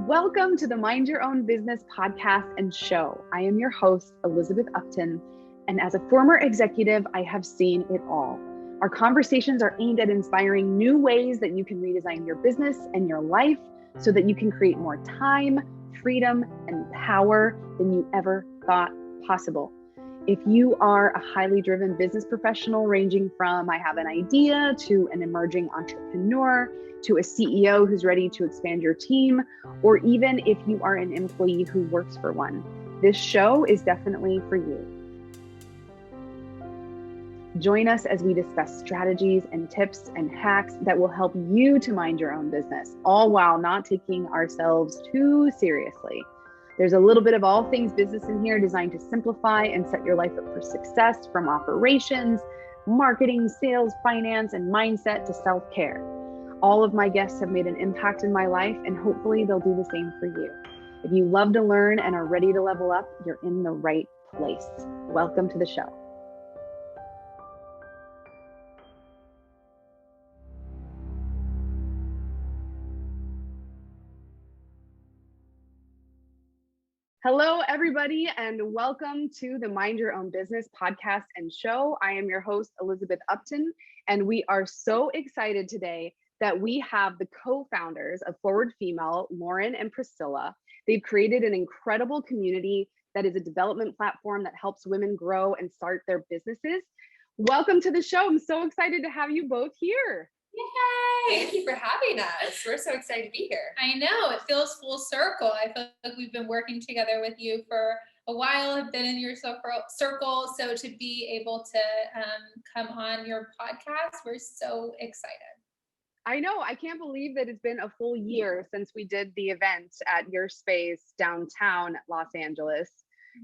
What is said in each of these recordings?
Welcome to the Mind Your Own Business podcast and show. I am your host, Elizabeth Upton, and as a former executive, I have seen it all. Our conversations are aimed at inspiring new ways that you can redesign your business and your life so that you can create more time, freedom, and power than you ever thought possible. If you are a highly driven business professional, ranging from I have an idea to an emerging entrepreneur to a CEO who's ready to expand your team, or even if you are an employee who works for one, this show is definitely for you. Join us as we discuss strategies and tips and hacks that will help you to mind your own business, all while not taking ourselves too seriously. There's a little bit of all things business in here, designed to simplify and set your life up for success, from operations, marketing, sales, finance, and mindset to self-care. All of my guests have made an impact in my life, and hopefully they'll do the same for you. If you love to learn and are ready to level up, you're in the right place. Welcome to the show. Hello, everybody, and welcome to the Mind Your Own Business podcast and show. I am your host, Elizabeth Upton, and we are so excited today that we have the co-founders of Forward Female, Lauren and Priscilla. They've created an incredible community that is a development platform that helps women grow and start their businesses. Welcome to the show. I'm so excited to have you both here. Yay! Thank you for having us. We're so excited to be here. I know, it feels full circle. I feel like we've been working together with you for a while, have been in your circle. So to be able to come on your podcast, we're so excited. I know, I can't believe that it's been a full year since we did the event at your space downtown Los Angeles.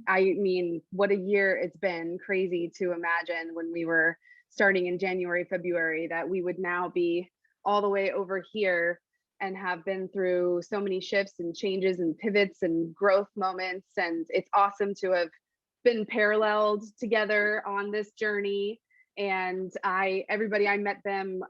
I mean, what a year it's been. Crazy to imagine when we were starting in January, February, that we would now be all the way over here and have been through so many shifts and changes and pivots and growth moments. And it's awesome to have been paralleled together on this journey. And I met them.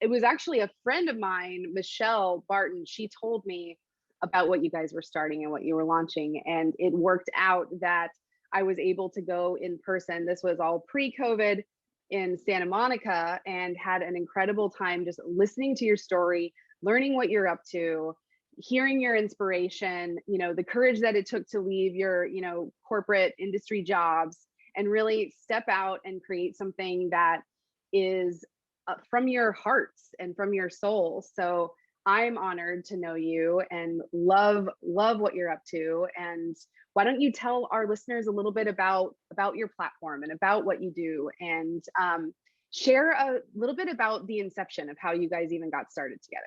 It was actually a friend of mine, Michelle Barton. She told me about what you guys were starting and what you were launching. And it worked out that I was able to go in person. This was all pre-COVID in Santa Monica, and had an incredible time just listening to your story, learning what you're up to, hearing your inspiration, the courage that it took to leave your, corporate industry jobs and really step out and create something that is from your hearts and from your soul. So I'm honored to know you and love what you're up to. And why don't you tell our listeners a little bit about your platform and about what you do, and share a little bit about the inception of how you guys even got started together.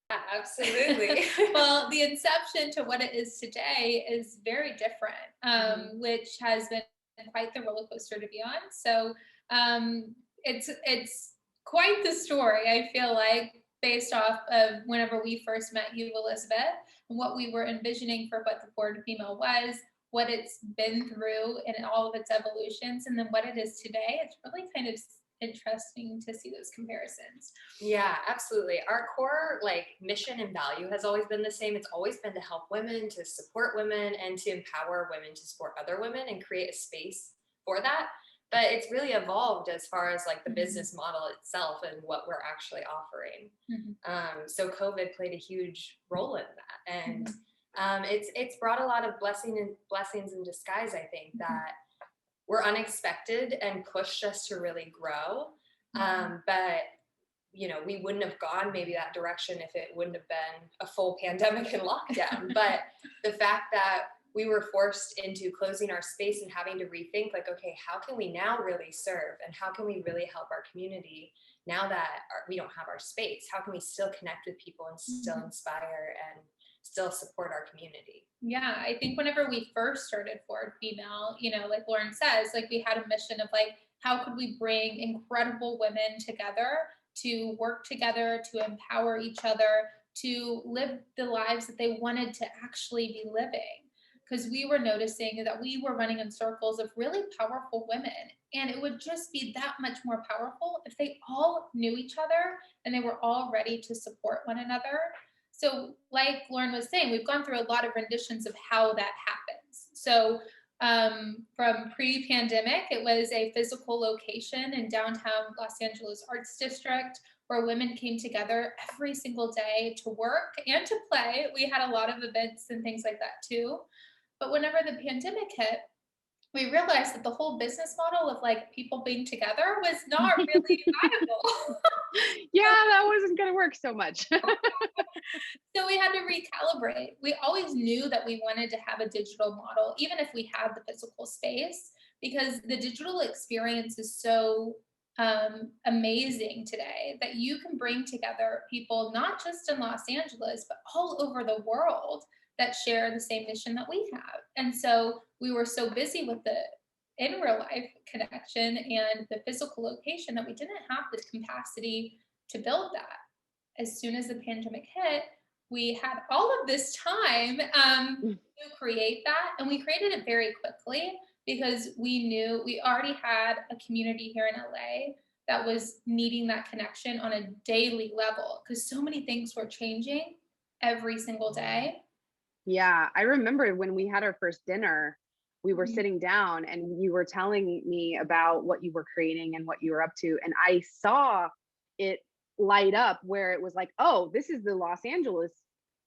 Yeah, absolutely. Well, the inception to what it is today is very different, which has been quite the roller coaster to be on. So it's quite the story, I feel like, based off of whenever we first met you, Elizabeth, and what we were envisioning for what the Forward Female was, what it's been through in all of its evolutions, and then what it is today. It's really kind of interesting to see those comparisons. Yeah, absolutely. Our core mission and value has always been the same. It's always been to help women, to support women, and to empower women to support other women and create a space for that. But it's really evolved as far as the business model itself and what we're actually offering. So COVID played a huge role in that. And it's brought a lot of blessings in disguise, I think, that were unexpected and pushed us to really grow. But we wouldn't have gone maybe that direction if it wouldn't have been a full pandemic and lockdown. But the fact that we were forced into closing our space and having to rethink, okay, how can we now really serve? And how can we really help our community now that we don't have our space? How can we still connect with people and still inspire and still support our community? Yeah, I think whenever we first started Forward Female, like Lauren says, we had a mission of how could we bring incredible women together to work together, to empower each other, to live the lives that they wanted to actually be living. Because we were noticing that we were running in circles of really powerful women, and it would just be that much more powerful if they all knew each other and they were all ready to support one another. So, like Lauren was saying, we've gone through a lot of renditions of how that happens. So, from pre-pandemic, it was a physical location in downtown Los Angeles Arts District where women came together every single day to work and to play. We had a lot of events and things like that too. But whenever the pandemic hit, we realized that the whole business model of like people being together was not really viable. Yeah, that wasn't going to work so much. So we had to recalibrate. We always knew that we wanted to have a digital model, even if we had the physical space, because the digital experience is so amazing today that you can bring together people, not just in Los Angeles, but all over the world that share the same mission that we have. And so we were so busy with the in real life connection and the physical location that we didn't have the capacity to build that. As soon as the pandemic hit, we had all of this time to create that. And we created it very quickly because we knew we already had a community here in LA that was needing that connection on a daily level because so many things were changing every single day. Yeah, I remember when we had our first dinner, we were Mhm. sitting down and you were telling me about what you were creating and what you were up to. And I saw it light up where it was like, oh, this is the Los Angeles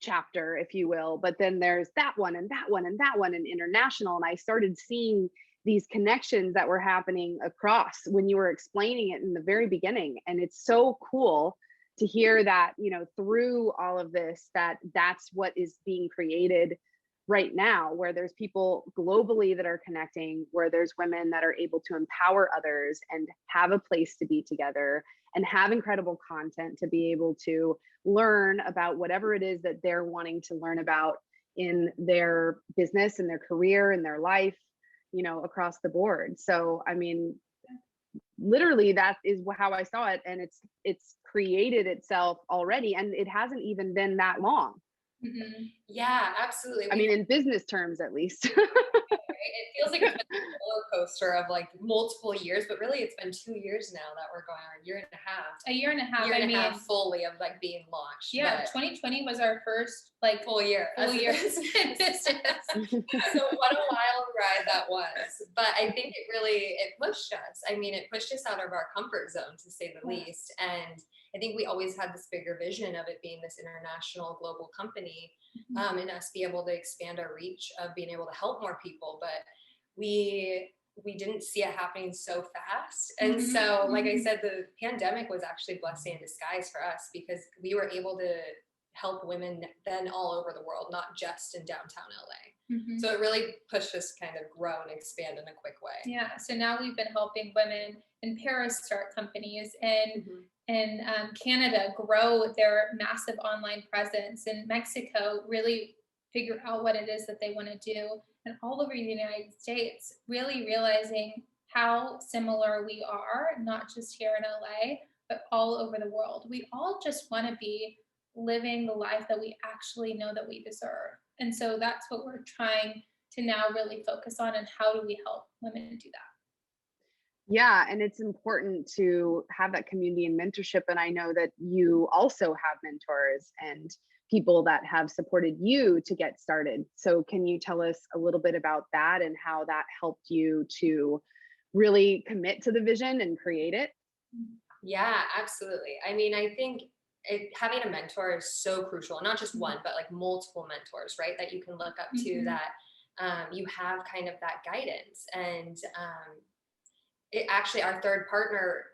chapter, if you will. But then there's that one and that one and that one and international. And I started seeing these connections that were happening across when you were explaining it in the very beginning. And it's so cool to hear that, you know, through all of this, that that's what is being created right now, where there's people globally that are connecting, where there's women that are able to empower others and have a place to be together and have incredible content to be able to learn about whatever it is that they're wanting to learn about in their business and their career and their life, you know, across the board. So I mean, literally that is how I saw it, and it's created itself already, and it hasn't even been that long. Mhm. Yeah, absolutely. I mean, in business terms, at least. It feels like it's been a roller coaster of like multiple years, but really it's been 2 years now that we're going on, a year and a half. A year and a half. Year and I a mean, half fully of like being launched. yeah, but 2020 was our first like full year. full as a year business. in business. So what a wild ride that was. But I think it pushed us. I mean, it pushed us out of our comfort zone, to say the least. And I think we always had this bigger vision of it being this international global company, and us be able to expand our reach of being able to help more people. But we didn't see it happening so fast. And so, like I said, the pandemic was actually a blessing in disguise for us because we were able to help women then all over the world, not just in downtown LA. Mhm. So it really pushed us kind of grow and expand in a quick way. Yeah, so now we've been helping women in Paris start companies and in Canada grow their massive online presence, in Mexico really figure out what it is that they want to do, and all over the United States really realizing how similar we are, not just here in LA, but all over the world. We all just want to be living the life that we actually know that we deserve. And so that's what we're trying to now really focus on, and how do we help women do that. Yeah, and it's important to have that community and mentorship. And I know that you also have mentors and people that have supported you to get started. So can you tell us a little bit about that and how that helped you to really commit to the vision and create it? Yeah, absolutely. I mean, I think having a mentor is so crucial, and not just one, but like multiple mentors, right? That you can look up to, that you have kind of that guidance. And it actually, our third partner,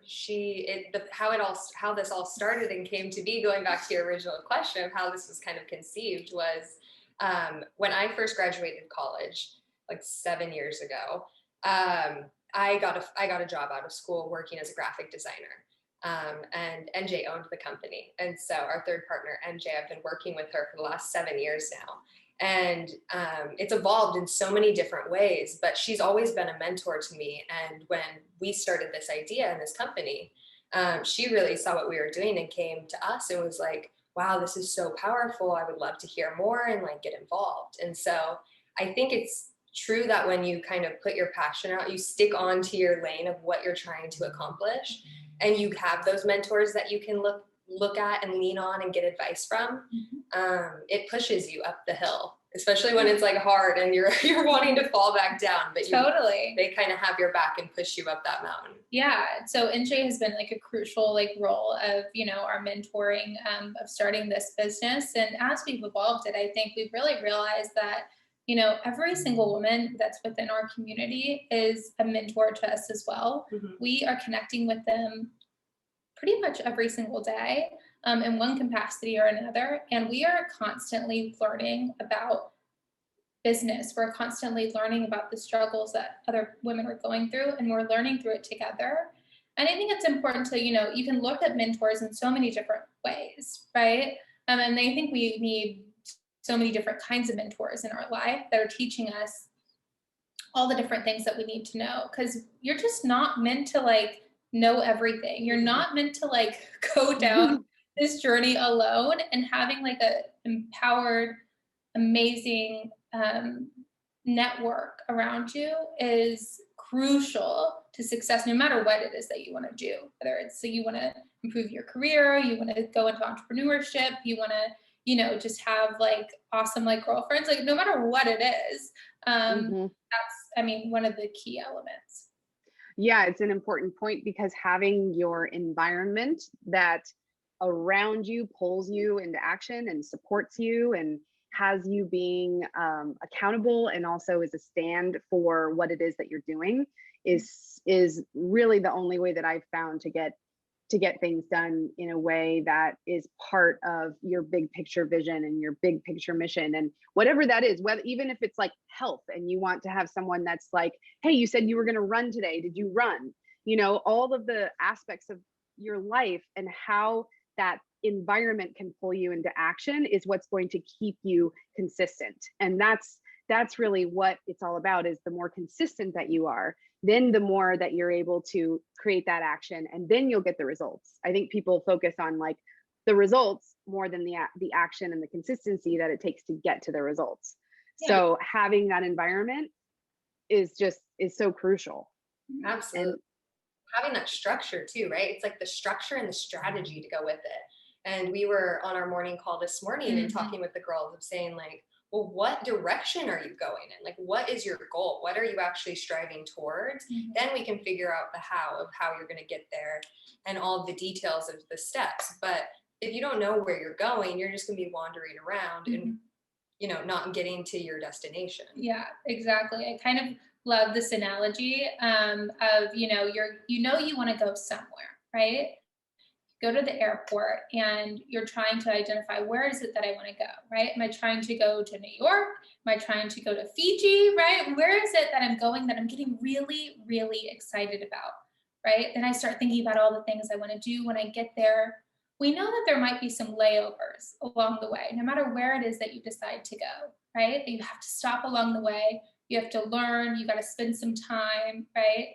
how this all started and came to be, going back to your original question of how this was kind of conceived, was when I first graduated college, like 7 years ago. I got a job out of school working as a graphic designer. And NJ owned the company. And so our third partner, MJ, I've been working with her for the last 7 years now. And it's evolved in so many different ways, but she's always been a mentor to me. And when we started this idea in this company, she really saw what we were doing and came to us and was like, wow, this is so powerful. I would love to hear more and like get involved. And so I think it's true that when you kind of put your passion out, you stick on to your lane of what you're trying to accomplish, and you have those mentors that you can look at and lean on and get advice from. it pushes you up the hill, especially when it's like hard and you're wanting to fall back down, but Totally. they kind of have your back and push you up that mountain. Yeah. So NJ has been like a crucial like role of, our mentoring of starting this business. And as we've evolved it, I think we've really realized that, every single woman that's within our community is a mentor to us as well. Mm-hmm. We are connecting with them pretty much every single day in one capacity or another. And we are constantly learning about business. We're constantly learning about the struggles that other women are going through, and we're learning through it together. And I think it's important to, you can look at mentors in so many different ways, right? And I think we need so many different kinds of mentors in our life that are teaching us all the different things that we need to know, because you're just not meant to like know everything. You're not meant to like go down this journey alone, and having like a empowered, amazing network around you is crucial to success, no matter what it is that you want to do. Whether it's so you want to improve your career, you want to go into entrepreneurship, you want to, just have like awesome like girlfriends, like no matter what it is, that's, one of the key elements. Yeah, it's an important point, because having your environment that around you pulls you into action and supports you and has you being accountable, and also is a stand for what it is that you're doing, is really the only way that I've found to get things done in a way that is part of your big picture vision and your big picture mission, and whatever that is. Whether, even if it's like health and you want to have someone that's like, hey, you said you were going to run today, did you run? All of the aspects of your life and how that environment can pull you into action is what's going to keep you consistent. And that's really what it's all about, is the more consistent that you are, then the more that you're able to create that action, and then you'll get the results. I think people focus on like the results more than the action and the consistency that it takes to get to the results. Yeah. So having that environment is so crucial. Absolutely. And having that structure too, right? It's like the structure and the strategy to go with it. And we were on our morning call this morning and talking with the girls of saying like, well, what direction are you going in? Like, what is your goal? What are you actually striving towards? Then we can figure out the how of how you're going to get there and all of the details of the steps. But if you don't know where you're going, you're just going to be wandering around and, not getting to your destination. Yeah, exactly. I kind of love this analogy of, you want to go somewhere, right? Go to the airport and you're trying to identify, where is it that I want to go, right? Am I trying to go to New York? Am I trying to go to Fiji, right? Where is it that I'm going that I'm getting really, really excited about, right? Then I start thinking about all the things I want to do when I get there. We know that there might be some layovers along the way, no matter where it is that you decide to go, right? That you have to stop along the way. You have to learn, you got to spend some time, right?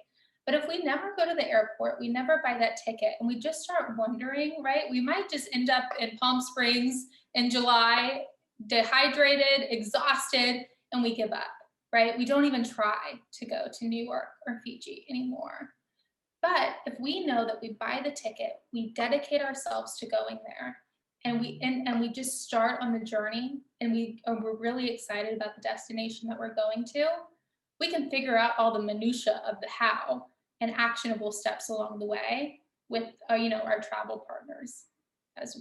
But if we never go to the airport, we never buy that ticket, and we just start wondering, right? We might just end up in Palm Springs in July, dehydrated, exhausted, and we give up, right? We don't even try to go to New York or Fiji anymore. But if we know that we buy the ticket, we dedicate ourselves to going there, and we just start on the journey, and we're really excited about the destination that we're going to, we can figure out all the minutia of the how and actionable steps along the way with our travel partners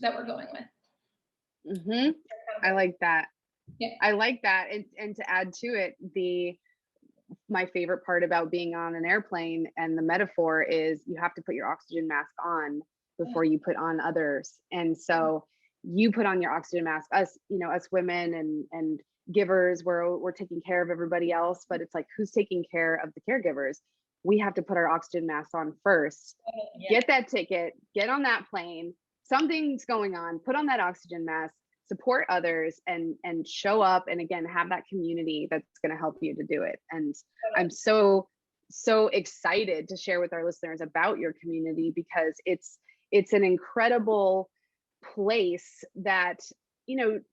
that we're going with. I like that. Yeah. I like that. And to add to it, my favorite part about being on an airplane and the metaphor is you have to put your oxygen mask on before you put on others. And so you put on your oxygen mask, us women and givers, we're taking care of everybody else, but it's like, who's taking care of the caregivers? We have to put our oxygen masks on first. Get that ticket, get on that plane, something's going on, put on that oxygen mask, support others, and show up, and again, have that community that's going to help you to do it. And I'm so excited to share with our listeners about your community, because it's an incredible place that,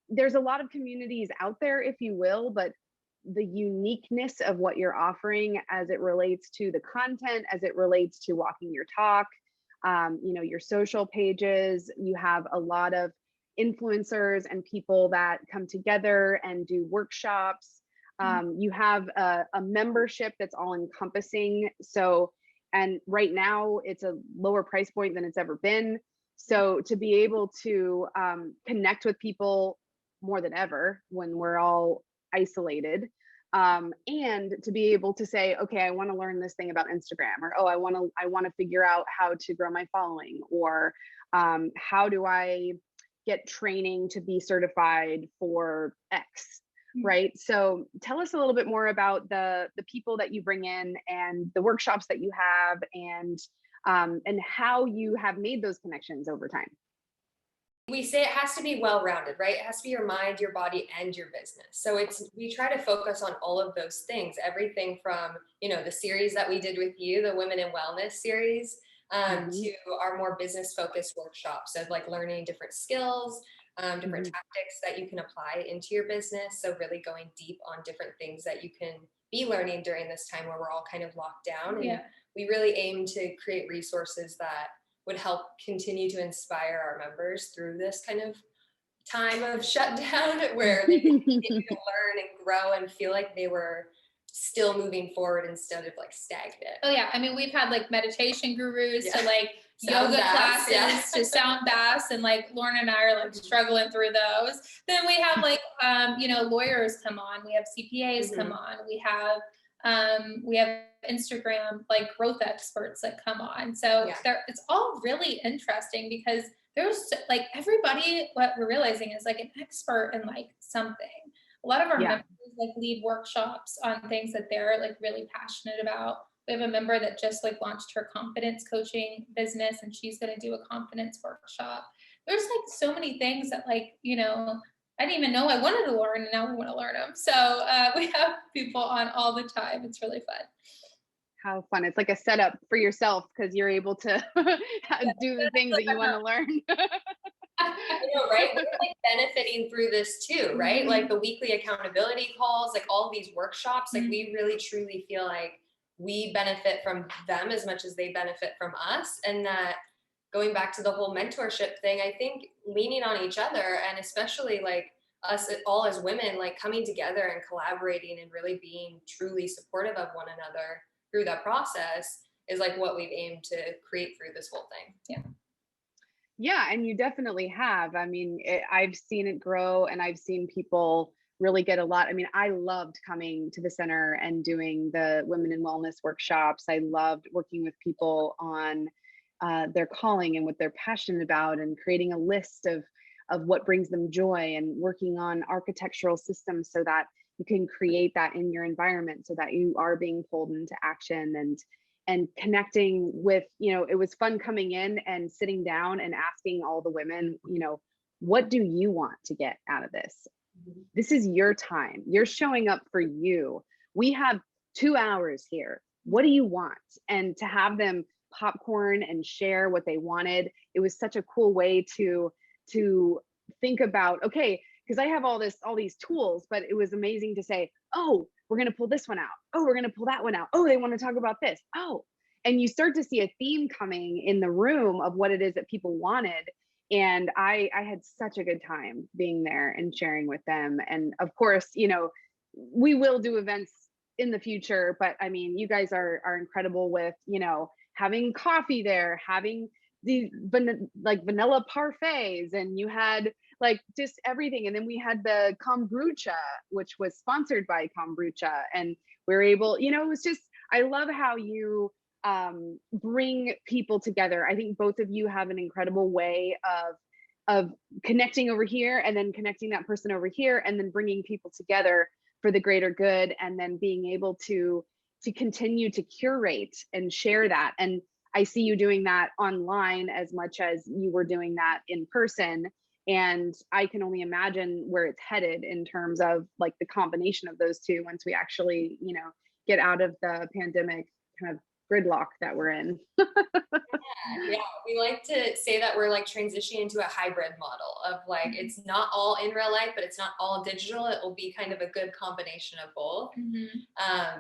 there's a lot of communities out there, if you will, but the uniqueness of what you're offering as it relates to the content, as it relates to walking your talk, your social pages, you have a lot of influencers and people that come together and do workshops. You have a membership that's all encompassing. So, and right now it's a lower price point than it's ever been. So to be able to connect with people more than ever when we're all isolated, and to be able to say, okay, I want to learn this thing about Instagram, or oh, I want to figure out how to grow my following, or how do I get training to be certified for X, right? So tell us a little bit more about the people that you bring in and the workshops that you have, and how you have made those connections over time. We say it has to be well-rounded, right? It has to be your mind, your body, and your business. So we try to focus on all of those things, everything from, the series that we did with you, the Women in Wellness series, to our more business focused workshops of like learning different skills, different tactics that you can apply into your business. So really going deep on different things that you can be learning during this time where we're all kind of locked down. And we really aim to create resources that would help continue to inspire our members through this kind of time of shutdown, where they can continue to learn and grow and feel like they were still moving forward instead of like stagnant. Oh yeah, I mean, we've had like meditation gurus to like Sound yoga baths, classes to sound baths, and like Lauren and I are like struggling through those. Then we have like lawyers come on, we have CPAs come on, we have Instagram like growth experts that come on. So it's all really interesting because there's like everybody, what we're realizing is like an expert in like something. A lot of our members like lead workshops on things that they're like really passionate about. We have a member that just like launched her confidence coaching business, and she's going to do a confidence workshop. There's like so many things that like, I didn't even know I wanted to learn, and now we want to learn them. So we have people on all the time. It's really fun. How fun. It's like a setup for yourself because you're able to do the things that you want to learn. I know, right? We're like benefiting through this too, right? Like the weekly accountability calls, like all these workshops, like we really truly feel like we benefit from them as much as they benefit from us. And that going back to the whole mentorship thing, I think leaning on each other, and especially like us all as women, like coming together and collaborating and really being truly supportive of one another through that process is like what we've aimed to create through this whole thing. Yeah, and you definitely have. I mean, I've seen it grow, and I've seen people really get a lot. I mean, I loved coming to the center and doing the Women in Wellness workshops. I loved working with people on their calling and what they're passionate about, and creating a list of what brings them joy, and working on architectural systems so that you can create that in your environment so that you are being pulled into action, and connecting with, it was fun coming in and sitting down and asking all the women, what do you want to get out of this? This is your time. You're showing up for you. We have 2 hours here. What do you want? And to have them popcorn and share what they wanted, it was such a cool way to think about, okay, because I have all these tools, but it was amazing to say, oh, we're going to pull this one out. Oh, we're going to pull that one out. Oh, they want to talk about this. Oh, and you start to see a theme coming in the room of what it is that people wanted. And I had such a good time being there and sharing with them. And of course, we will do events in the future, but I mean, you guys are incredible with, having coffee there, having these vanilla parfaits, and you had like just everything. And then we had the kombucha, which was sponsored by Kombucha, and we're able, it was just, I love how you bring people together. I think both of you have an incredible way of connecting over here, and then connecting that person over here, and then bringing people together for the greater good, and then being able to continue to curate and share that. And I see you doing that online as much as you were doing that in person. And I can only imagine where it's headed in terms of like the combination of those two once we actually, get out of the pandemic kind of gridlock that we're in. Yeah, we like to say that we're like transitioning into a hybrid model of like, it's not all in real life, but it's not all digital. It will be kind of a good combination of both.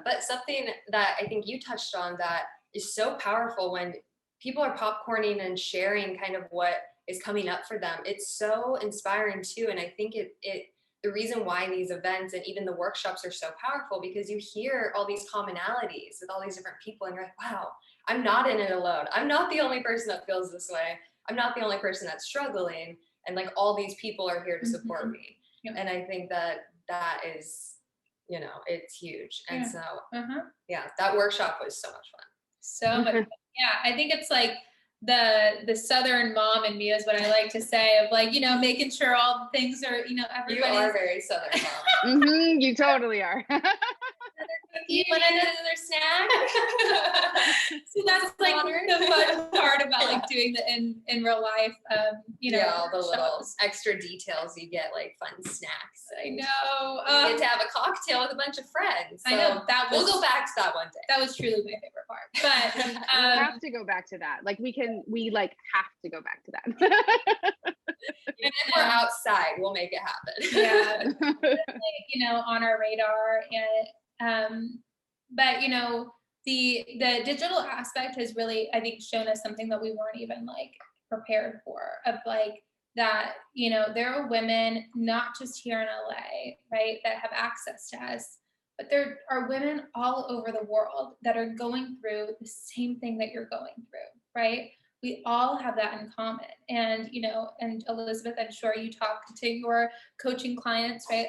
But something that I think you touched on that is so powerful when people are popcorning and sharing kind of what is coming up for them. It's so inspiring too. And I think the reason why these events and even the workshops are so powerful, because you hear all these commonalities with all these different people and you're like, wow, I'm not in it alone. I'm not the only person that feels this way. I'm not the only person that's struggling. And like all these people are here to support me. Yeah. And I think that is, it's huge. And so, yeah, that workshop was so much fun. So much fun. Yeah, I think it's like the Southern mom in me is what I like to say, of like, making sure all the things are, everybody's. You are very Southern mom. You totally are. You want another snack? See, that's like the fun part about like doing the in real life. All the little extra details you get, like fun snacks. I know. You get to have a cocktail with a bunch of friends. So I know we'll go back to that one day. That was truly my favorite part. But we have to go back to that. Like we have to go back to that. Even if we're outside, we'll make it happen. Yeah, on our radar. And but the digital aspect has really, I think, shown us something that we weren't even like prepared for, of like that, there are women not just here in LA, right, that have access to us, but there are women all over the world that are going through the same thing that you're going through, right? We all have that in common. And, and Elizabeth, I'm sure you talk to your coaching clients, right,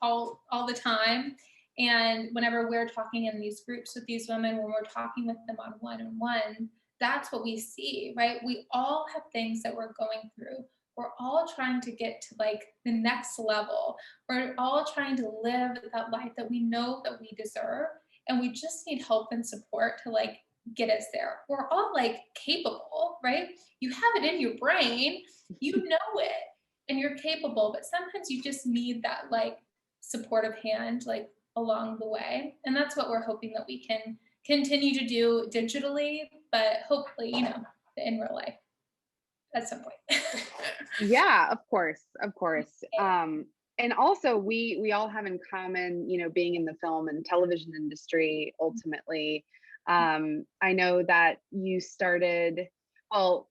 all the time. And whenever we're talking in these groups with these women, when we're talking with them on one-on-one, that's what we see, right? We all have things that we're going through. We're all trying to get to like the next level. We're all trying to live that life that we know that we deserve. And we just need help and support to like get us there. We're all like capable, right? You have it in your brain, you know it, and you're capable, but sometimes you just need that like supportive hand, like along the way. And that's what we're hoping that we can continue to do digitally, but hopefully, in real life at some point. Yeah, of course. And also we all have in common, being in the film and television industry ultimately. I know that you started, well,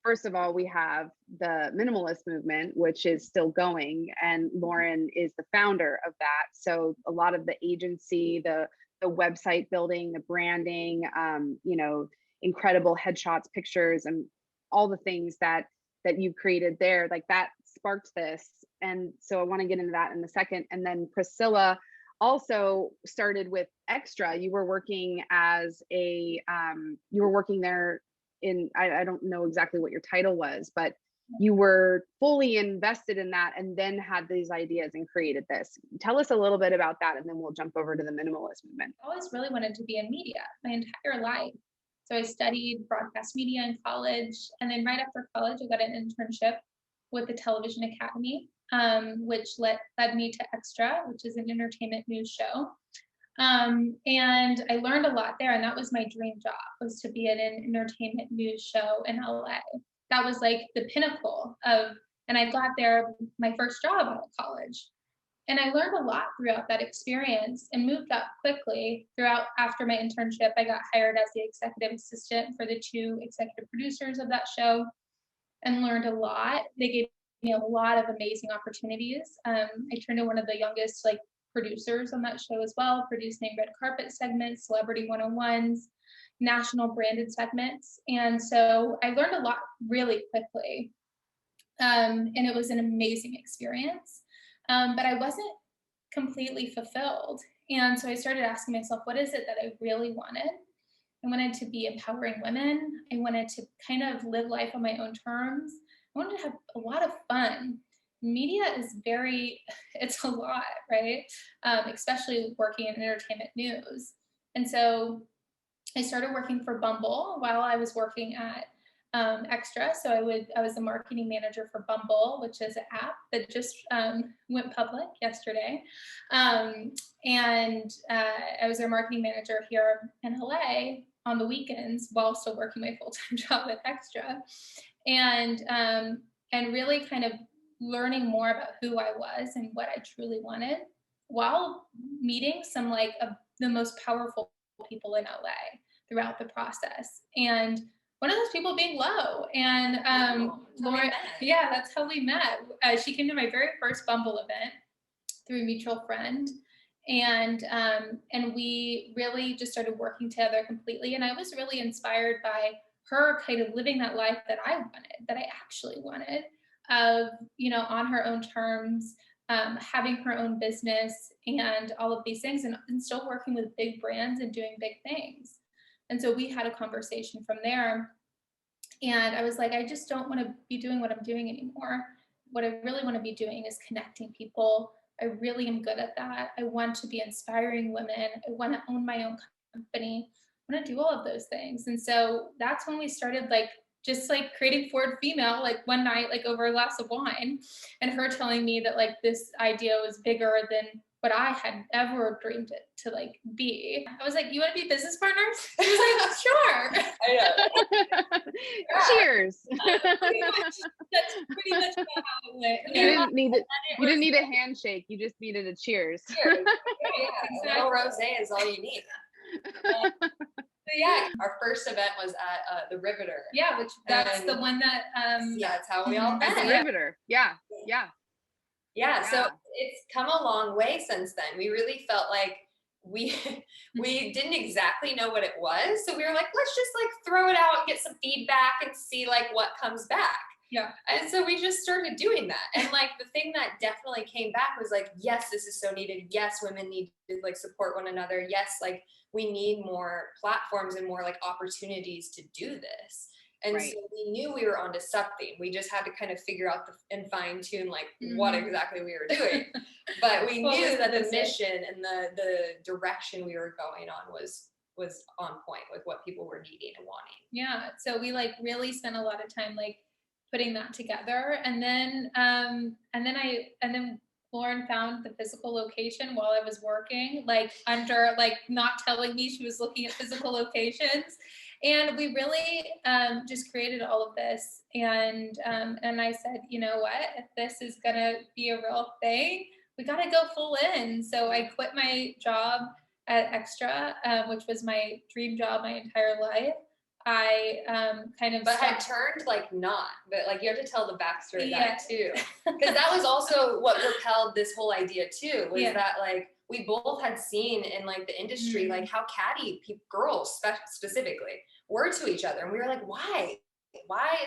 first of all, we have the minimalist movement, which is still going, and Lauren is the founder of that. So a lot of the agency, the website building, the branding, incredible headshots, pictures, and all the things that you created there, like that sparked this. And so I want to get into that in a second. And then Priscilla also started with Extra. You were working as you were working there in, I don't know exactly what your title was, but you were fully invested in that and then had these ideas and created this. Tell us a little bit about that, and then we'll jump over to the minimalist movement. I always really wanted to be in media my entire life. So I studied broadcast media in college, and then right after college, I got an internship with the Television Academy, which led me to Extra, which is an entertainment news show. And I learned a lot there, and that was my dream job, was to be in an entertainment news show in LA. That was like the pinnacle of, and I got there my first job out of college. And I learned a lot throughout that experience and moved up quickly throughout. After my internship, I got hired as the executive assistant for the 2 executive producers of that show and learned a lot. They gave me a lot of amazing opportunities. I turned to one of the youngest producers on that show as well, produced named red carpet segments, celebrity 101s, national branded segments. And so I learned a lot really quickly. And it was an amazing experience. But I wasn't completely fulfilled. And so I started asking myself, what is it that I really wanted? I wanted to be empowering women. I wanted to kind of live life on my own terms. I wanted to have a lot of fun. Media is it's a lot, right? Especially working in entertainment news. And so I started working for Bumble while I was working at Extra. So I was the marketing manager for Bumble, which is an app that just went public yesterday. And I was their marketing manager here in LA on the weekends while still working my full-time job at Extra. And really kind of learning more about who I was and what I truly wanted while meeting some of the most powerful people in LA throughout the process. And one of those people being low. And That's how we Lauren, met. yeah, that's how we met. She came to my very first Bumble event through a mutual friend. And we really just started working together completely. And I was really inspired by her kind of living that life that I wanted, that I actually wanted, of, on her own terms, having her own business and all of these things, and still working with big brands and doing big things. And so we had a conversation from there. And I was like, I just don't want to be doing what I'm doing anymore. What I really want to be doing is connecting people. I really am good at that. I want to be inspiring women. I want to own my own company. I want to do all of those things. And so that's when we started just creating Forward Female, one night, over a glass of wine, and her telling me that this idea was bigger than what I had ever dreamed it to be. I was like, you want to be business partners? She was like, sure. I know. Cheers. That's pretty much how it went. You didn't need a handshake. You just needed a cheers. Cheers. Yeah, a little rosé is all you need. So yeah, our first event was at the Riveter. Yeah, that's the one that that's how we all met. The Riveter. Yeah. So it's come a long way since then. We really felt like we didn't exactly know what it was, so we were like, let's just throw it out and get some feedback and see what comes back. Yeah. And so we just started doing that. And the thing that definitely came back was yes, this is so needed. Yes, women need to support one another. Yes, we need more platforms and more opportunities to do this. And Right. so we knew we were onto something. We just had to kind of figure out and fine tune what exactly we were doing. But we knew that the mission and the direction we were going on was on point with what people were needing and wanting. Yeah. So we really spent a lot of time putting that together. And then Lauren found the physical location while I was working, under not telling me she was looking at physical locations. And we really just created all of this. And I said, you know what, if this is gonna be a real thing, we gotta go full in. So I quit my job at Extra, which was my dream job my entire life. I had turned not, but you have to tell the backstory of that too, because that was also what propelled this whole idea too, was that we both had seen in the industry how catty girls specifically were to each other, and we were like, why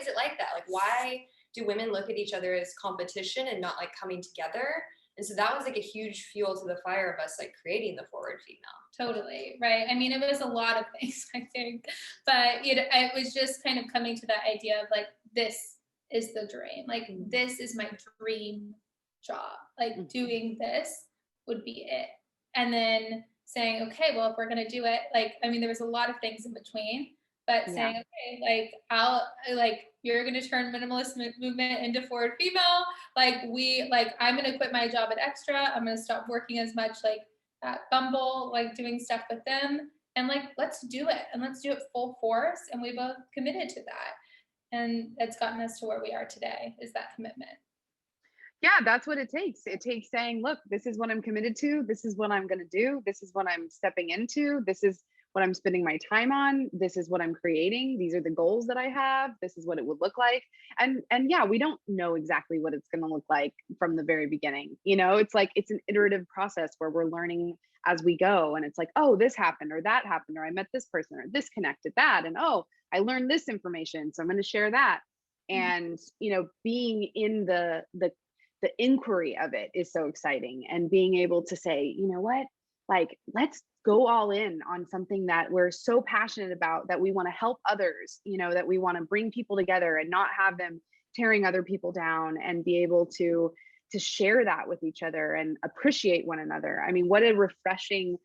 is it like that? Why do women look at each other as competition and not coming together? And so that was a huge fuel to the fire of us creating the Forward Female. Totally, right. I mean, it was a lot of things, I think, but it was just kind of coming to that idea of this is the dream. This is my dream job. Doing this would be it. And then saying, okay, well, if we're going to do it, there was a lot of things in between, but saying, okay, you're going to turn minimalist movement into Forward Female. I'm going to quit my job at Extra. I'm going to stop working as much at Bumble, doing stuff with them, and let's do it, and let's do it full force. And we both committed to that. And it's gotten us to where we are today, is that commitment. Yeah, that's what it takes. It takes saying, look, this is what I'm committed to. This is what I'm going to do. This is what I'm stepping into. This is what I'm spending my time on. This is what I'm creating. These are the goals that I have. This is what it would look like. And yeah, we don't know exactly what it's going to look like from the very beginning. It's it's an iterative process where we're learning as we go. And it's oh, this happened or that happened, or I met this person or this connected that. And oh, I learned this information, so I'm going to share that. And, being in the inquiry of it is so exciting, and being able to say, you know what, let's go all in on something that we're so passionate about, that we want to help others, that we want to bring people together and not have them tearing other people down, and be able to share that with each other and appreciate one another. I mean, what a refreshing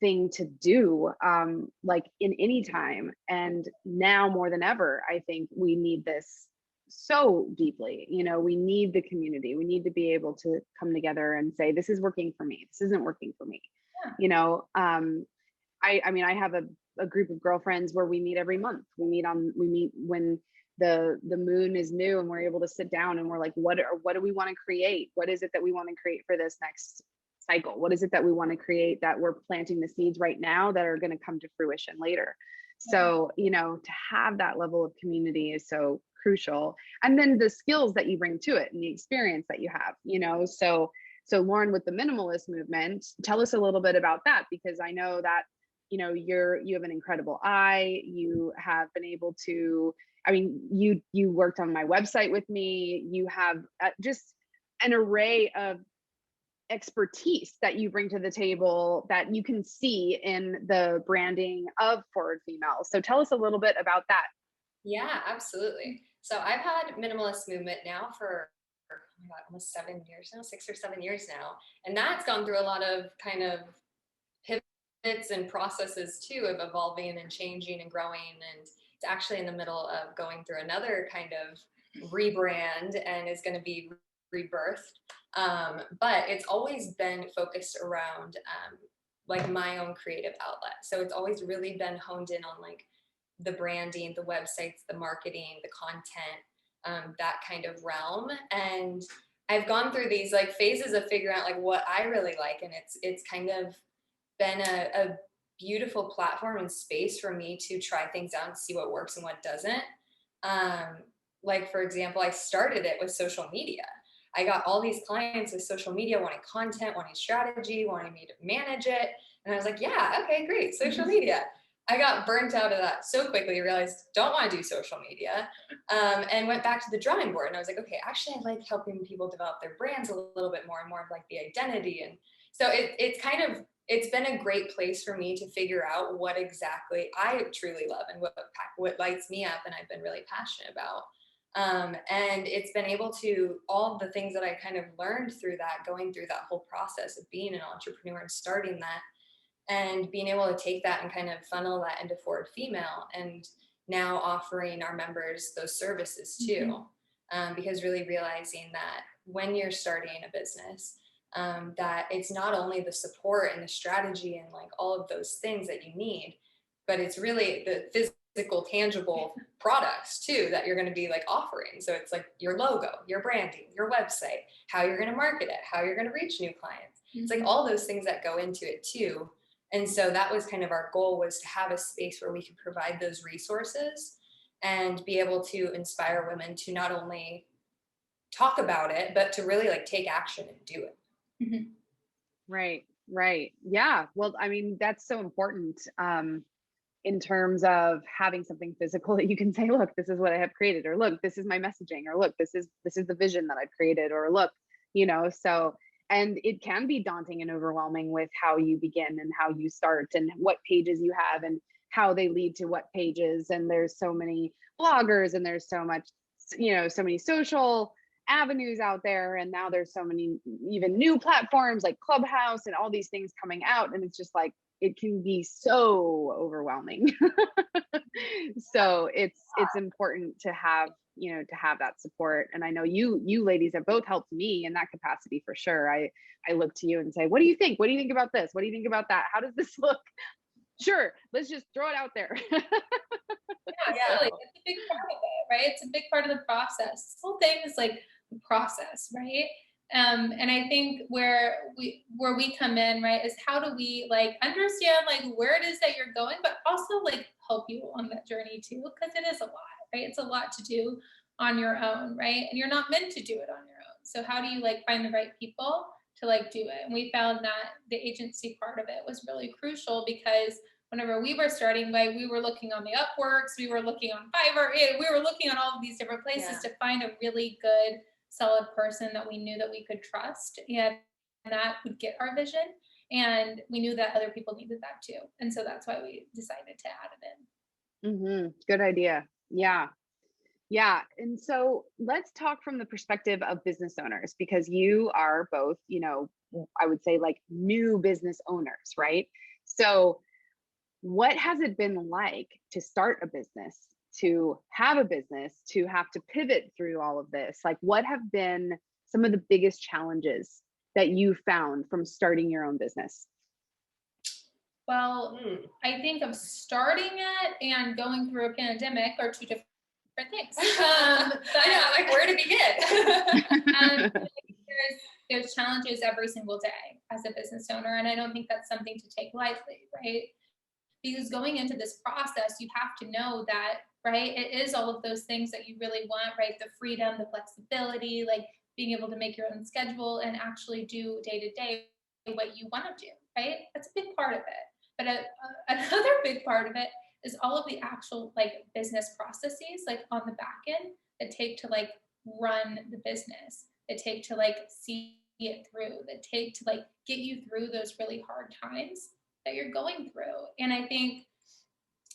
thing to do, in any time. And now more than ever, I think we need this so deeply. We need the community. We need to be able to come together and say, this is working for me, this isn't working for me. I mean, I have a group of girlfriends where we meet every month. We meet when the moon is new, and we're able to sit down and we're like, what do we want to create? What is it that we want to create for this next cycle? What is it that we want to create, that we're planting the seeds right now that are going to come to fruition later? So, to have that level of community is so crucial. And then the skills that you bring to it and the experience that you have, so Lauren, with the minimalist movement, tell us a little bit about that, because I know that, you have an incredible eye. You have been able to, I mean, you worked on my website with me. You have just an array of expertise that you bring to the table that you can see in the branding of Forward Female. So tell us a little bit about that. Yeah, absolutely. So I've had minimalist movement now for, oh my God, almost 7 years now, 6 or 7 years now. And that's gone through a lot of kind of pivots and processes too, of evolving and changing and growing. And it's actually in the middle of going through another kind of rebrand and is going to be rebirthed. But it's always been focused around like my own creative outlet. So it's always really been honed in on like the branding, the websites, the marketing, the content, that kind of realm. And I've gone through these like phases of figuring out like what I really like. And it's kind of been a beautiful platform and space for me to try things out and see what works and what doesn't. Like, for example, I started it with social media. I got all these clients with social media wanting content, wanting strategy, wanting me to manage it. And I was like, yeah, okay, great, social media. I got burnt out of that so quickly, realized don't want to do social media, and went back to the drawing board. And I was like, okay, actually, I like helping people develop their brands a little bit more and more of like the identity. And so it's been a great place for me to figure out what exactly I truly love and what lights me up and I've been really passionate about. And it's been able to, all the things that I kind of learned through that, going through that whole process of being an entrepreneur and starting that, and being able to take that and kind of funnel that into Forward Female, and now offering our members those services too. Because really realizing that when you're starting a business, that it's not only the support and the strategy and like all of those things that you need, but it's really the physical, tangible products too that you're going to be like offering. So it's like your logo, your branding, your website, how you're going to market it, how you're going to reach new clients. It's like all those things that go into it too. And so that was kind of our goal, was to have a space where we could provide those resources and be able to inspire women to not only talk about it, but to really like take action and do it. Right. Yeah. Well, I mean, that's so important, in terms of having something physical that you can say, look, this is what I have created, or look, this is my messaging, or look, this is the vision that I've created, or look, so, and it can be daunting and overwhelming with how you begin and how you start and what pages you have and how they lead to what pages. And there's so many bloggers and there's so much, so many social avenues out there. And now there's so many even new platforms like Clubhouse and all these things coming out. And it's just like, it can be so overwhelming. So it's important to have, to have that support. And I know you ladies have both helped me in that capacity for sure. I look to you and say, what do you think? What do you think about this? What do you think about that? How does this look? Sure, let's just throw it out there. Yeah, really. It's a big part of it, right? It's a big part of the process. This whole thing is like the process, right? And I think where we come in, right, is how do we like understand like where it is that you're going, but also like help you along that journey too, because it is a lot, right? It's a lot to do on your own, right? And you're not meant to do it on your own. So how do you like find the right people to like do it? And we found that the agency part of it was really crucial, because whenever we were starting, like we were looking on the Upworks, we were looking on Fiverr, we were looking on all of these different places to find a really good, solid person that we knew that we could trust and that would get our vision. And we knew that other people needed that too. And so that's why we decided to add it in. Good idea. Yeah. And so let's talk from the perspective of business owners, because you are both, I would say like new business owners, right? So what has it been like to start a business, to have a business, to have to pivot through all of this? Like, what have been some of the biggest challenges that you found from starting your own business? Well, I think of starting it and going through a pandemic are two different things. I know, like where to begin. There's challenges every single day as a business owner, and I don't think that's something to take lightly, right? because going into this process, you have to know that, right, it is all of those things that you really want, right? The freedom, the flexibility, like being able to make your own schedule and actually do day to day what you want to do, right? That's a big part of it. But another big part of it is all of the actual like business processes, like on the back end, that take to like run the business, that take to like see it through, that take to like get you through those really hard times that you're going through. And I think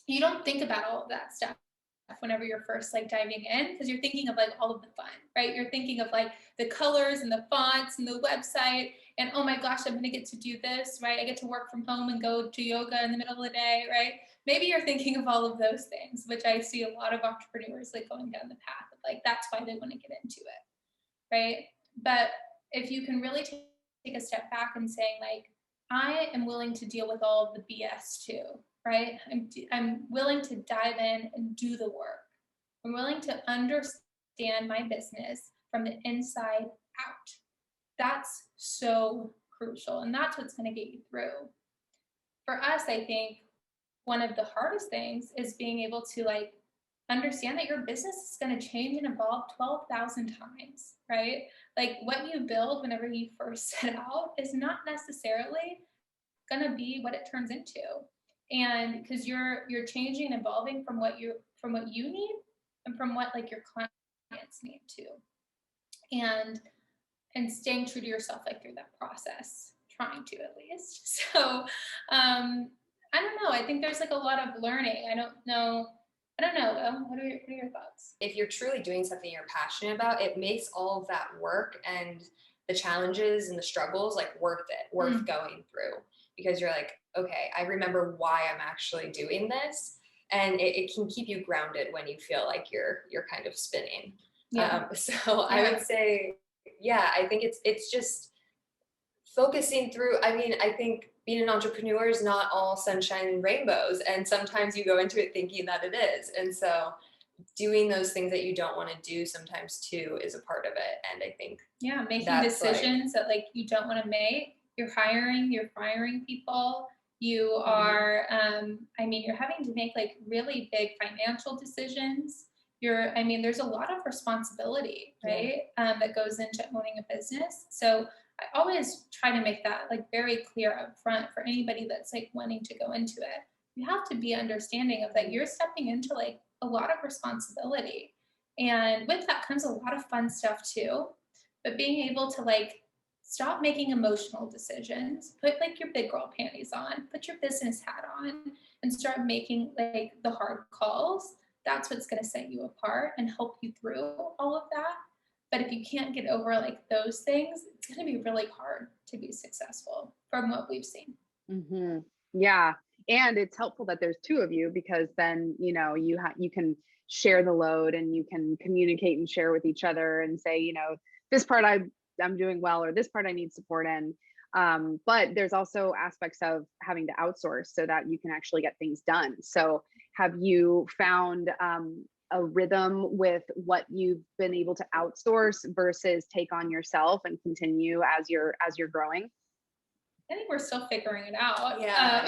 you don't think about all of that stuff whenever you're first like diving in, because you're thinking of like all of the fun, right? You're thinking of like the colors and the fonts and the website, and oh my gosh, I'm gonna get to do this, right? I get to work from home and go to yoga in the middle of the day, right? Maybe you're thinking of all of those things, which I see a lot of entrepreneurs like going down the path of like that's why they want to get into it, right? But if you can really take a step back and saying like, I am willing to deal with all of the BS too, right? I'm willing to dive in and do the work. I'm willing to understand my business from the inside out. That's so crucial, and that's what's going to get you through. For us, I think one of the hardest things is being able to like understand that your business is going to change and evolve 12,000 times, right? Like what you build whenever you first set out is not necessarily going to be what it turns into. And because you're changing and evolving from what you need and from what like your clients need too. And staying true to yourself like through that process, trying to at least. So I don't know. I think there's like a lot of learning. I don't know. Will, what are your thoughts? If you're truly doing something you're passionate about, it makes all of that work and the challenges and the struggles like worth it, worth going through, because you're like, okay, I remember why I'm actually doing this. And it can keep you grounded when you feel like you're kind of spinning. Yeah. I would say, yeah, I think it's just focusing through. I mean, I think being an entrepreneur is not all sunshine and rainbows. And sometimes you go into it thinking that it is. And so doing those things that you don't want to do sometimes too is a part of it. And I think making decisions that like you don't want to make. You're firing people. You are, you're having to make like really big financial decisions. There's a lot of responsibility, right? That goes into owning a business. So I always try to make that like very clear up front for anybody that's like wanting to go into it. You have to be understanding of that you're stepping into like a lot of responsibility. And with that comes a lot of fun stuff too. But being able to like stop making emotional decisions, put like your big girl panties on, put your business hat on, and start making like the hard calls. That's what's going to set you apart and help you through all of that. But if you can't get over like those things, it's going to be really hard to be successful from what we've seen. Mm-hmm. Yeah. And it's helpful that there's two of you, because then, you can share the load and you can communicate and share with each other and say, this part I'm doing well, or this part I need support in. But there's also aspects of having to outsource so that you can actually get things done. So have you found a rhythm with what you've been able to outsource versus take on yourself and continue as you're growing? I think we're still figuring it out. Yeah.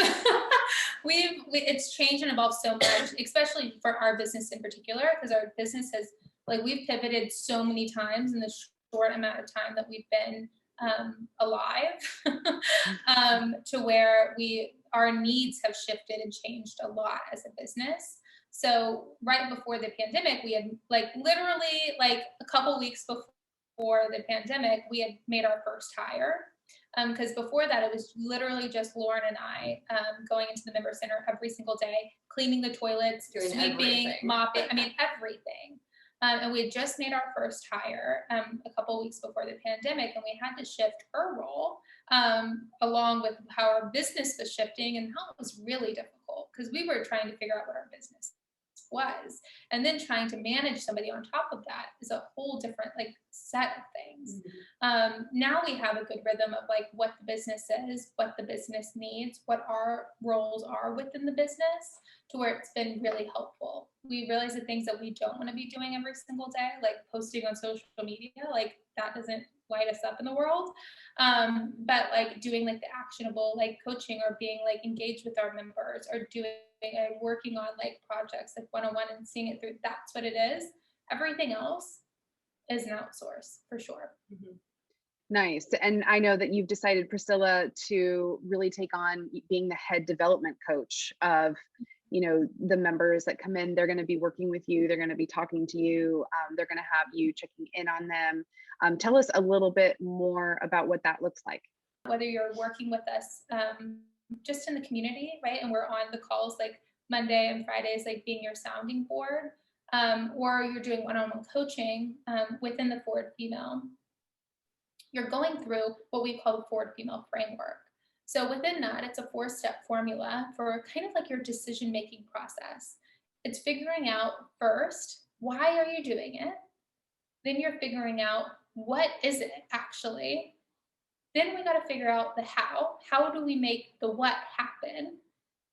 It's changed and evolved so much, especially for our business in particular, because our business has we've pivoted so many times in the short amount of time that we've been alive, to where our needs have shifted and changed a lot as a business. So right before the pandemic, we had literally a couple weeks before the pandemic, we had made our first hire. Because before that, it was literally just Lauren and I going into the member center every single day, cleaning the toilets, sweeping, mopping, everything. And we had just made our first hire a couple weeks before the pandemic, and we had to shift her role along with how our business was shifting, and how it was really difficult because we were trying to figure out what our business was, and then trying to manage somebody on top of that is a whole different set of things. Now we have a good rhythm of what the business is, what the business needs, what our roles are within the business, to where it's been really helpful. we realize the things that we don't want to be doing every single day, like posting on social media, like that doesn't light us up in the world. But like doing like the actionable, like coaching or being like engaged with our members or doing and working on like projects like one-on-one and seeing it through, that's what it is. Everything else is an outsource for sure. Nice. And I know that you've decided, Priscilla, to really take on being the head development coach of, the members that come in. They're going to be working with you. They're going to be talking to you. They're going to have you checking in on them. Tell us a little bit more about what that looks like. Whether you're working with us just in the community, right? And we're on the calls like Monday and Fridays, like being your sounding board, or you're doing one-on-one coaching within the Forward Female. You're going through what we call the Forward Female framework. So within that, it's a 4-step formula for kind of like your decision-making process. It's figuring out first, why are you doing it? Then you're figuring out, what is it actually? Then we got to figure out the how. How do we make the what happen?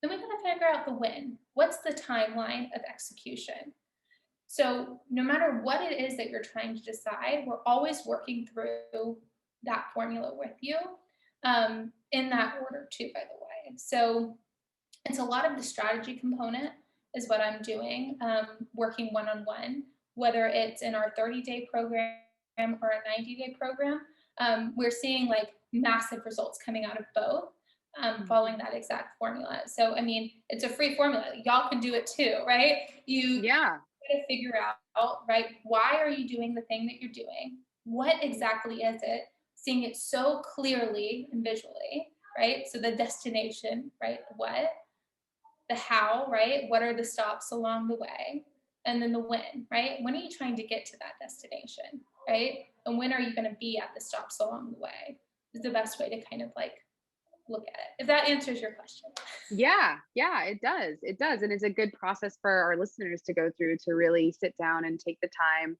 Then we got to figure out the when. What's the timeline of execution? So no matter what it is that you're trying to decide, we're always working through that formula with you in that order too, by the way. So it's a lot of the strategy component is what I'm doing, working one-on-one, whether it's in our 30-day program or a 90-day program. We're seeing like massive results coming out of both, following that exact formula. So, I mean, it's a free formula. Y'all can do it too, right? Yeah. To figure out, right, why are you doing the thing that you're doing? What exactly is it? Seeing it so clearly and visually, right? So the destination, right? The what, the how, right? What are the stops along the way? And then the when, right? When are you trying to get to that destination, right? And when are you going to be at the stops along the way is the best way to kind of like look at it. If that answers your question. Yeah, it does. It does. And it's a good process for our listeners to go through, to really sit down and take the time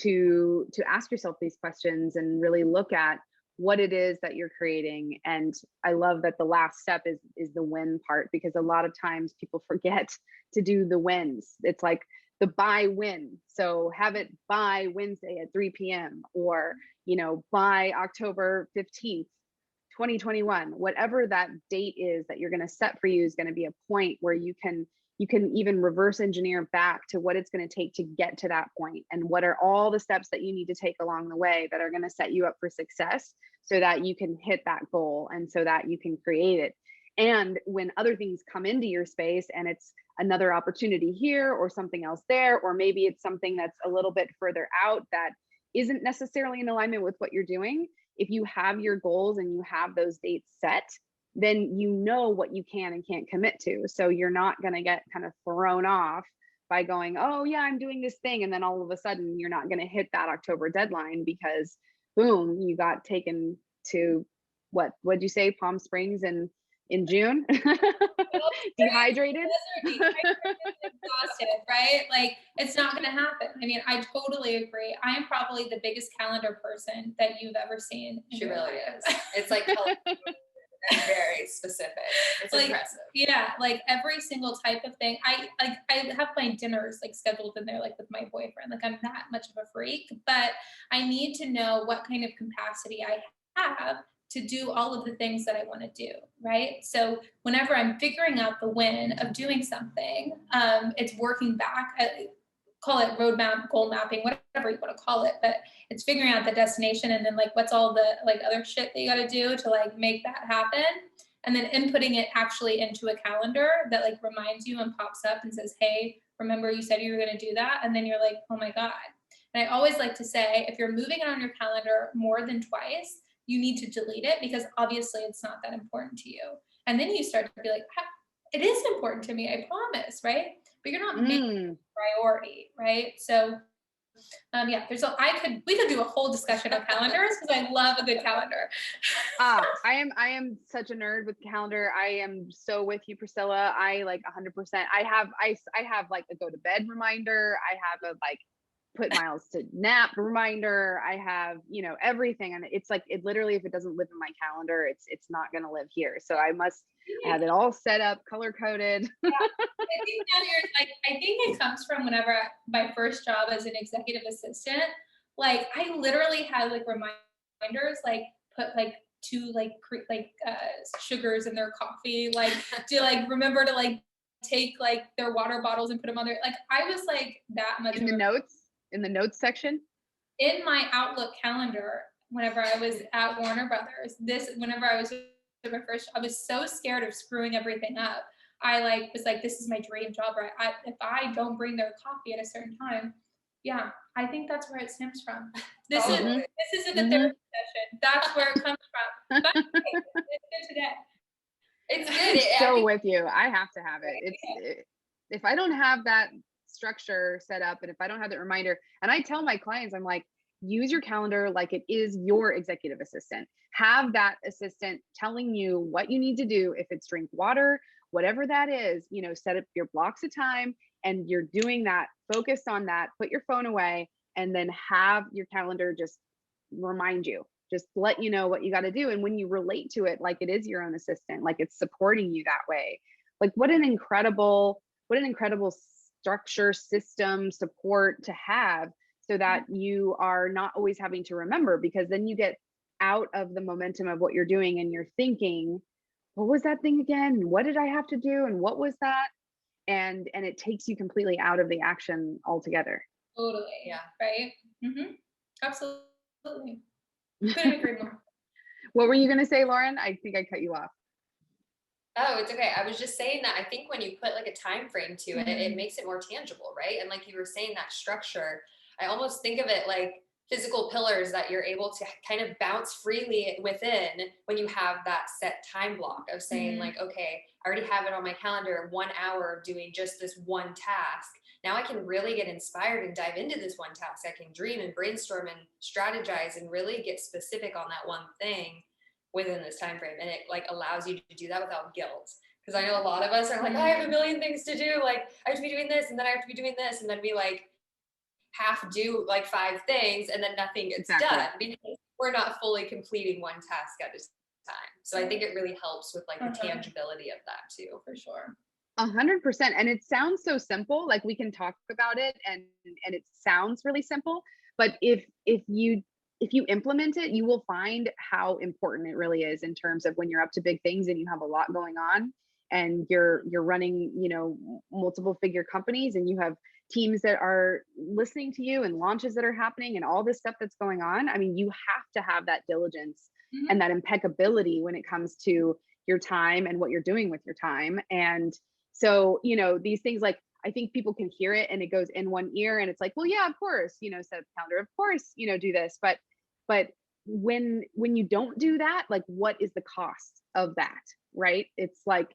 to ask yourself these questions and really look at what it is that you're creating. And I love that the last step is the win part, because a lot of times people forget to do the wins. It's like the by win. So have it by Wednesday at 3 p.m. or, by October 15th, 2021, whatever that date is that you're going to set for you is going to be a point where you can even reverse engineer back to what it's going to take to get to that point, and what are all the steps that you need to take along the way that are going to set you up for success so that you can hit that goal and so that you can create it. And when other things come into your space and it's another opportunity here or something else there, or maybe it's something that's a little bit further out that isn't necessarily in alignment with what you're doing, if you have your goals and you have those dates set, then you know what you can and can't commit to. So you're not going to get kind of thrown off by going, oh yeah, I'm doing this thing. And then all of a sudden you're not going to hit that October deadline because boom, you got taken to what'd you say? Palm Springs in June? Dehydrated? Exhausted, right? Like it's not going to happen. I mean, I totally agree. I am probably the biggest calendar person that you've ever seen. She really is. It's like very specific. It's like, impressive. Yeah, like every single type of thing. I have my dinners like scheduled in there, like with my boyfriend. Like I'm that much of a freak, but I need to know what kind of capacity I have to do all of the things that I want to do, right? So whenever I'm figuring out the win of doing something, it's working back. Call it roadmap, goal mapping, whatever you want to call it, but it's figuring out the destination and then like what's all the like other shit that you got to do to like make that happen, and then inputting it actually into a calendar that like reminds you and pops up and says, hey, remember you said you were going to do that, and then you're like, oh my god. And I always like to say, if you're moving it on your calendar more than twice, you need to delete it because obviously it's not that important to you. And then you start to be like, it is important to me, I promise, right? But you're not making it a priority, right? So yeah, we could do a whole discussion of calendars because I love a good calendar. I am such a nerd with calendar. I am so with you, Priscilla. I like 100%. I have like a go to bed reminder. I have a like put miles to nap reminder. I have, you know, everything. And it's like, it literally, if it doesn't live in my calendar, it's not going to live here. So I have it all set up, color coded. I think now you're like, I think it comes from whenever my first job as an executive assistant, like I literally had like reminders, like put like two sugars in their coffee, like to like remember to like take like their water bottles and put them on there. Like I was like that much in the notes section. In my Outlook calendar, whenever I was at Warner Brothers, whenever I was at my first, I was so scared of screwing everything up. I like was like, this is my dream job, right? If I don't bring their coffee at a certain time, yeah, I think that's where it stems from. This isn't a therapy session. That's where it comes from. But hey, it's good today. It's good. So with you, I have to have it. If I don't have that structure set up, and if I don't have that reminder, and I tell my clients, I'm like, use your calendar like it is your executive assistant. Have that assistant telling you what you need to do. If it's drink water, whatever that is, you know, set up your blocks of time and you're doing that, focus on that, put your phone away, and then have your calendar just remind you, just let you know what you got to do. And when you relate to it like it is your own assistant, like it's supporting you that way, like what an incredible structure, system, support to have, so that you are not always having to remember, because then you get out of the momentum of what you're doing and you're thinking, what was that thing again? What did I have to do? And what was that? And it takes you completely out of the action altogether. Totally. Yeah. Right. Mm-hmm. Absolutely. Couldn't agree more. What were you going to say, Lauren? I think I cut you off. Oh, it's okay. I was just saying that I think when you put like a time frame to it, it makes it more tangible, right? And like you were saying, that structure, I almost think of it like physical pillars that you're able to kind of bounce freely within when you have that set time block of saying like, okay, I already have it on my calendar, 1 hour of doing just this one task. Now I can really get inspired and dive into this one task. I can dream and brainstorm and strategize and really get specific on that one thing within this time frame. And it like allows you to do that without guilt. Because I know a lot of us are like, I have a million things to do. Like I have to be doing this, and then I have to be doing this. And then we like half do like 5 things, and then nothing gets done because we're not fully completing one task at a time. So I think it really helps with like the tangibility of that too, for sure. 100%. And it sounds so simple, like we can talk about it and it sounds really simple, but if you implement it, you will find how important it really is in terms of when you're up to big things and you have a lot going on and you're running, you know, multiple figure companies, and you have teams that are listening to you and launches that are happening and all this stuff that's going on. I mean, you have to have that diligence and that impeccability when it comes to your time and what you're doing with your time. And so, you know, these things, like, I think people can hear it and it goes in one ear and it's like, well, yeah, of course, you know, set up a calendar, of course, you know, do this. But when you don't do that, like, what is the cost of that? Right? It's like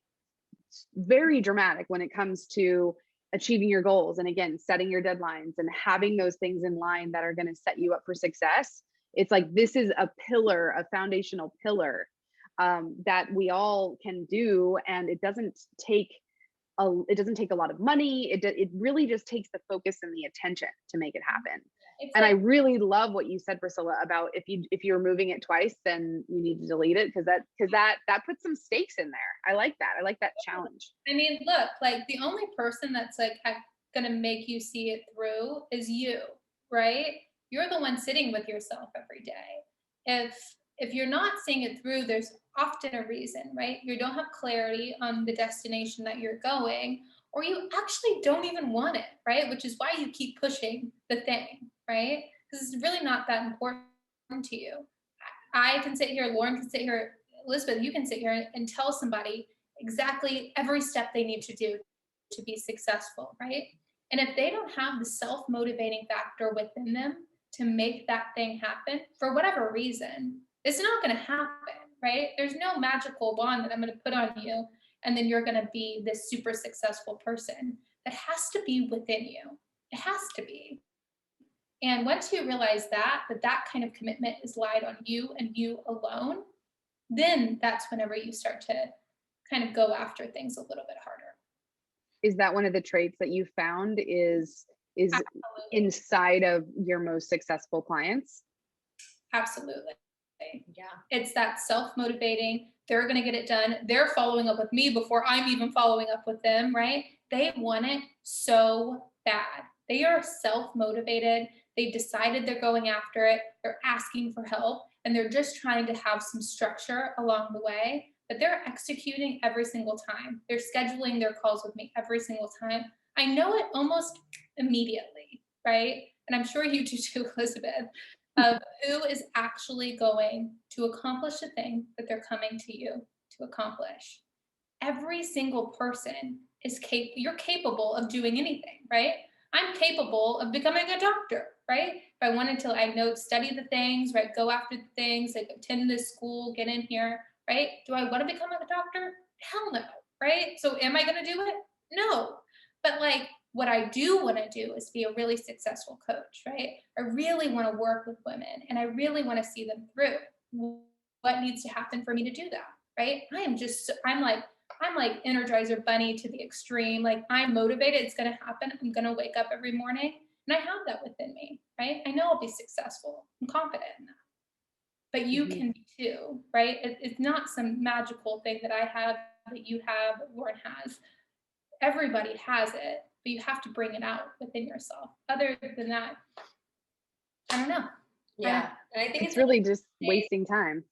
very dramatic when it comes to achieving your goals. And again, setting your deadlines and having those things in line that are going to set you up for success. It's like, this is a pillar, a foundational pillar that we all can do. And it doesn't take a lot of money. It really just takes the focus and the attention to make it happen. And I really love what you said, Priscilla, about if you're moving it twice, then you need to delete it, because that puts some stakes in there. I like that. I like that challenge. I mean, look, like the only person that's like gonna make you see it through is you, right? You're the one sitting with yourself every day. If you're not seeing it through, there's often a reason, right? You don't have clarity on the destination that you're going, or you actually don't even want it, right? Which is why you keep pushing the thing, right? Because it's really not that important to you. I can sit here, Lauren can sit here, Elizabeth, you can sit here and tell somebody exactly every step they need to do to be successful, right? And if they don't have the self-motivating factor within them to make that thing happen, for whatever reason, it's not going to happen, right? There's no magical wand that I'm going to put on you and then you're going to be this super successful person. It has to be within you. It has to be. And once you realize that kind of commitment is lied on you and you alone, then that's whenever you start to kind of go after things a little bit harder. Is that one of the traits that you found is is Absolutely. inside of your most successful clients. Absolutely. Yeah. It's that self-motivating. They're going to get it done. They're following up with me before I'm even following up with them, right? They want it so bad. They are self-motivated. They've decided they're going after it. They're asking for help, and they're just trying to have some structure along the way. But they're executing every single time. They're scheduling their calls with me every single time. I know it almost immediately, right? And I'm sure you do too, Elizabeth, of who is actually going to accomplish the thing that they're coming to you to accomplish. Every single person is you're capable of doing anything, right? I'm capable of becoming a doctor, right? If I wanted to, I know, study the things, right? Go after the things, like attend this school, get in here, right? Do I want to become a doctor? Hell no, right? So am I going to do it? No. But like, what I do want to do is be a really successful coach, right? I really want to work with women and I really want to see them through. What needs to happen for me to do that, right? I'm like Energizer Bunny to the extreme. Like I'm motivated. It's going to happen. I'm going to wake up every morning and I have that within me, right? I know I'll be successful. I'm confident in that. But you can be too, right? It's not some magical thing that I have, that you have, that Lauren has. Everybody has it, but you have to bring it out within yourself. Other than that, I don't know. Yeah. And I think It's really just wasting time.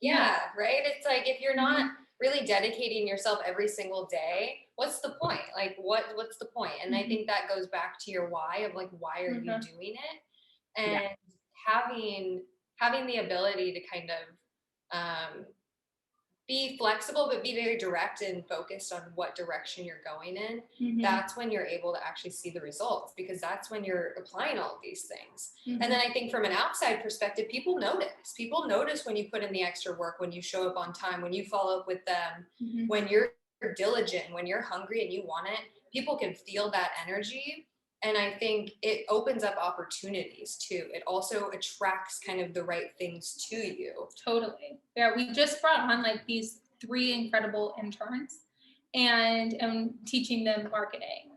Yeah, right. It's like if you're not really dedicating yourself every single day, what's the point? Like what's the point? And I think that goes back to your why of like, why are you doing it? And having the ability to kind of be flexible, but be very direct and focused on what direction you're going in. That's when you're able to actually see the results, because that's when you're applying all of these things. And then I think from an outside perspective, people notice when you put in the extra work, when you show up on time, when you follow up with them, when you're diligent, when you're hungry and you want it. People can feel that energy. And I think it opens up opportunities too. It also attracts kind of the right things to you. Totally. Yeah, we just brought on like these 3 incredible interns and teaching them marketing.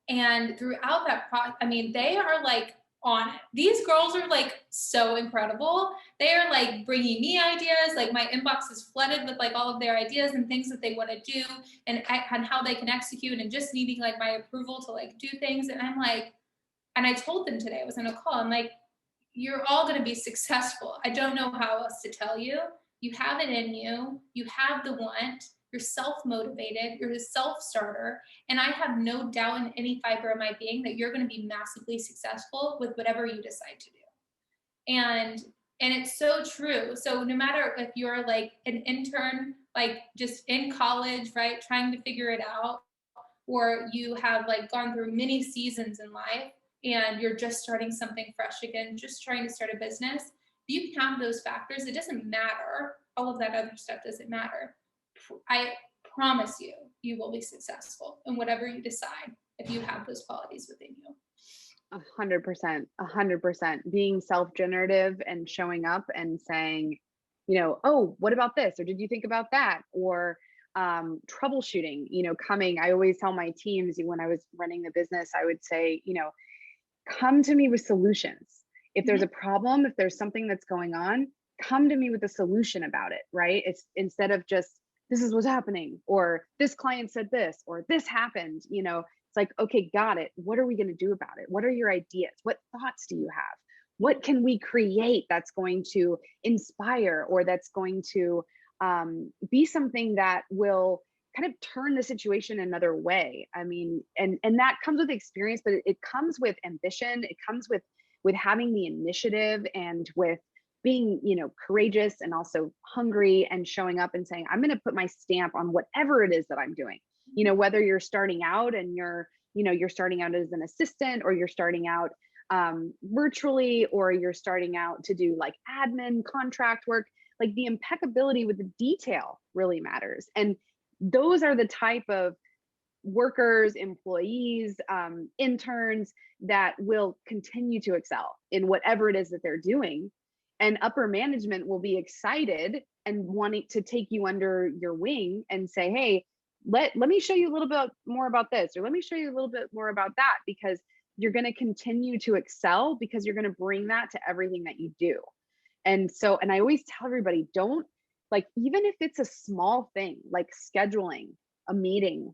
And throughout that process, I mean, they are like on it. These girls are like so incredible. They are like bringing me ideas. Like my inbox is flooded with like all of their ideas and things that they want to do and how they can execute, and just needing like my approval to like do things. And I'm like, and I told them today, I was on a call, I'm like, you're all going to be successful. I don't know how else to tell you. You have it in you. You have the want. You're self-motivated. You're a self-starter. And I have no doubt in any fiber of my being that you're going to be massively successful with whatever you decide to do. And it's so true. So no matter if you're like an intern, like just in college, right, trying to figure it out, or you have like gone through many seasons in life and you're just starting something fresh again, just trying to start a business, you can have those factors. It doesn't matter. All of that other stuff doesn't matter. I promise you, you will be successful in whatever you decide if you have those qualities within you. 100%. Being self-generative and showing up and saying, oh, what about this? Or did you think about that? Or troubleshooting, I always tell my teams when I was running the business, I would say, come to me with solutions. If there's a problem, if there's something that's going on, come to me with a solution about it, right? It's instead of just, this is what's happening, or this client said this, or this happened, it's like, okay, got it. What are we going to do about it? What are your ideas? What thoughts do you have? What can we create that's going to inspire, or that's going to be something that will kind of turn the situation another way? I mean, and that comes with experience, but it comes with ambition. It comes with having the initiative, and with being, courageous, and also hungry, and showing up and saying, I'm going to put my stamp on whatever it is that I'm doing. Whether you're starting out and you're starting out as an assistant, or you're starting out virtually, or you're starting out to do like admin contract work, like the impeccability with the detail really matters. And those are the type of workers, employees, interns that will continue to excel in whatever it is that they're doing. And upper management will be excited and wanting to take you under your wing and say, hey, let me show you a little bit more about this, or let me show you a little bit more about that, because you're going to continue to excel because you're going to bring that to everything that you do. And so, and I always tell everybody, don't, like, even if it's a small thing, like scheduling a meeting,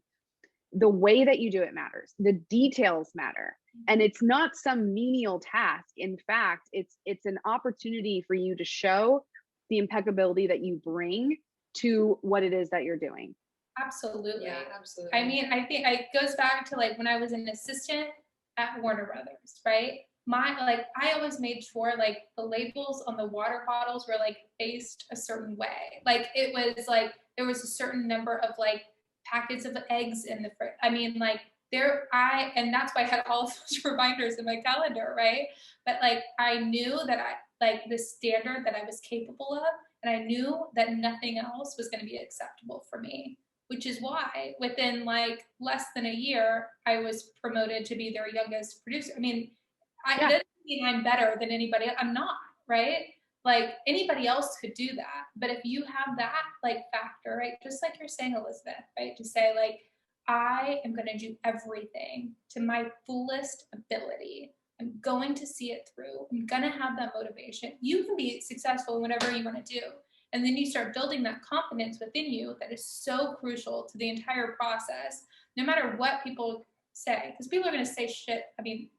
the way that you do it matters. The details matter. And it's not some menial task. In fact, it's an opportunity for you to show the impeccability that you bring to what it is that you're doing. Absolutely. Yeah, absolutely. I mean, I think it goes back to like when I was an assistant at Warner Brothers, right? I always made sure like the labels on the water bottles were like faced a certain way. Like it was like there was a certain number of like packets of eggs in the fridge. I mean, like and that's why I had all those reminders in my calendar, right? But like I knew that I like the standard that I was capable of, and I knew that nothing else was going to be acceptable for me, which is why within like less than a year, I was promoted to be their youngest producer. I mean, Yeah. doesn't mean I'm better than anybody else. I'm not, right? Like anybody else could do that. But if you have that like factor, right? Just like you're saying, Elizabeth, right? To say like, I am going to do everything to my fullest ability. I'm going to see it through. I'm going to have that motivation. You can be successful in whatever you want to do. And then you start building that confidence within you that is so crucial to the entire process, no matter what people say. Because people are going to say shit, I mean,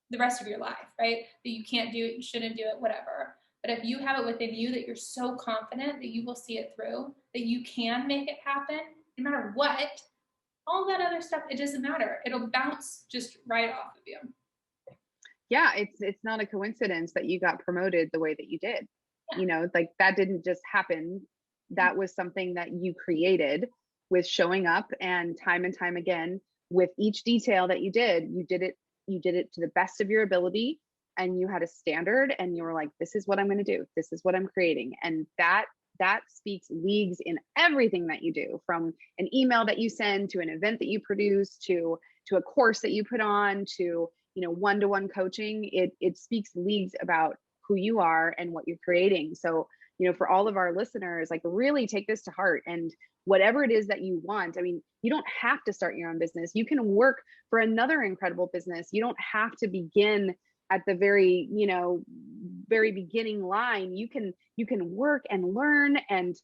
the rest of your life, right? That you can't do it, you shouldn't do it, whatever. But if you have it within you that you're so confident that you will see it through, that you can make it happen, no matter what, all that other stuff, it doesn't matter. It'll bounce just right off of you. Yeah, it's not a coincidence that you got promoted the way that you did. Yeah. You know, like that didn't just happen. That was something that you created with showing up, and time again with each detail that you did it to the best of your ability, and you had a standard, and you were like, this is what I'm going to do. This is what I'm creating. And that speaks leagues in everything that you do, from an email that you send to an event that you produce to a course that you put on to, you know, one-to-one coaching. It speaks leagues about who you are and what you're creating. So, you know, for all of our listeners, like really take this to heart, and whatever it is that you want. I mean, you don't have to start your own business. You can work for another incredible business. You don't have to begin at the very, you know, very beginning line. You can work and learn and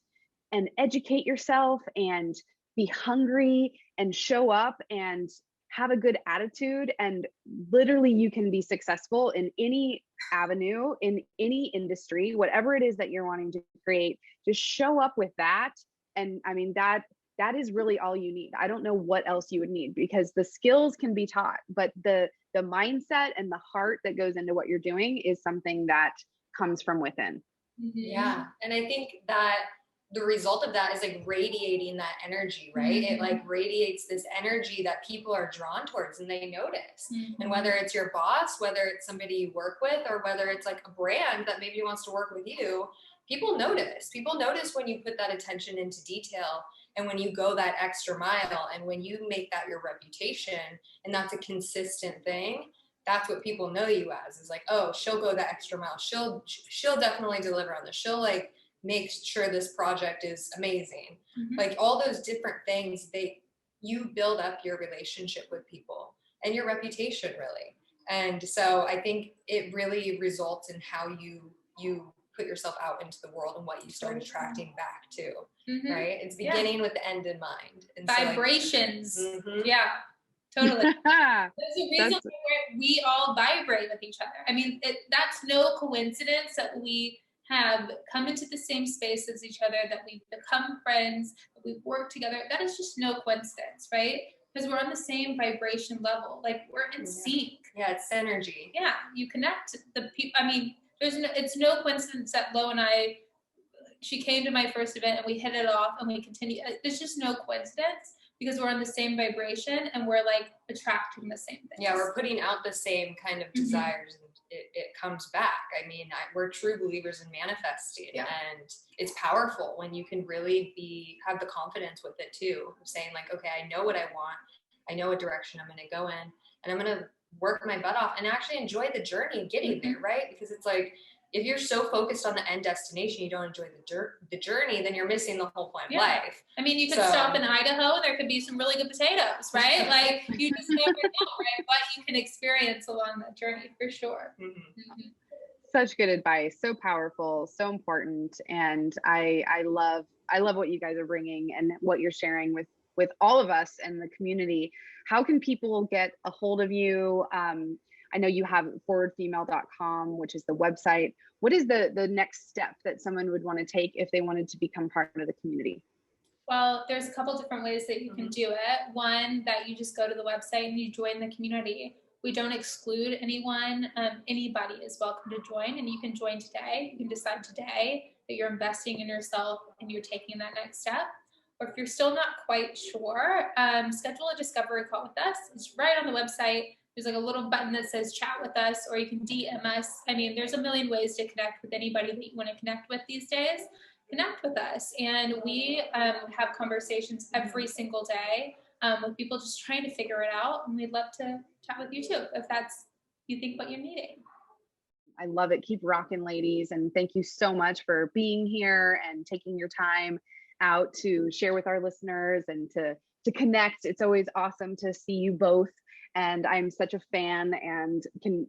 educate yourself and be hungry and show up and have a good attitude, and literally you can be successful in any avenue, in any industry, whatever it is that you're wanting to create. Just show up with that. And I mean, that is really all you need. I don't know what else you would need, because the skills can be taught, but the mindset and the heart that goes into what you're doing is something that comes from within. Yeah. And I think that the result of that is like radiating that energy, right? It like radiates this energy that people are drawn towards and they notice. And whether it's your boss, whether it's somebody you work with, or whether it's like a brand that maybe wants to work with you, people notice. People notice when you put that attention into detail, and when you go that extra mile, and when you make that your reputation, and that's a consistent thing. That's what people know you as, is like, oh, she'll go that extra mile. She'll definitely deliver on this. She'll like make sure this project is amazing. Like all those different things, you build up your relationship with people and your reputation, really. And so I think it really results in how you put yourself out into the world and what you start attracting back to, right? It's beginning with the end in mind. And vibrations. So like, yeah, totally. There's a reason That's- why we all vibrate with each other. I mean, that's no coincidence that we have come into the same space as each other, that we've become friends, that we've worked together. That is just no coincidence, right? Because we're on the same vibration level. Like we're in sync. Yeah, it's synergy. Yeah, you connect the people. I mean, it's no coincidence that Lo and I, she came to my first event and we hit it off and we continue. There's just no coincidence, because we're on the same vibration and we're like attracting the same things. Yeah, we're putting out the same kind of desires, and it comes back. I mean, we're true believers in manifesting, and it's powerful when you can really have the confidence with it too, of saying like, okay, I know what I want. I know what direction I'm going to go in, and I'm going to work my butt off and actually enjoy the journey of getting there, right? Because it's like, if you're so focused on the end destination, you don't enjoy the journey, then you're missing the whole point of life. I mean, you could stop in Idaho and there could be some really good potatoes, right? Like you just never know, right? What you can experience along that journey for sure. Such good advice, so powerful, so important. And I love what you guys are bringing and what you're sharing with all of us and the community. How can people get a hold of you? I know you have forwardfemale.com, which is the website. What is the next step that someone would want to take if they wanted to become part of the community? Well, there's a couple different ways that you can do it. One, that you just go to the website and you join the community. We don't exclude anyone. Anybody is welcome to join, and you can join today. You can decide today that you're investing in yourself and you're taking that next step. Or if you're still not quite sure, schedule a discovery call with us. It's right on the website. There's like a little button that says chat with us, or you can DM us. I mean, there's a million ways to connect with anybody that you want to connect with these days. Connect with us. And we have conversations every single day with people just trying to figure it out. And we'd love to chat with you too, if that's you think what you're needing. I love it. Keep rocking, ladies. And thank you so much for being here and taking your time out to share with our listeners and to connect. It's always awesome to see you both. And I'm such a fan and can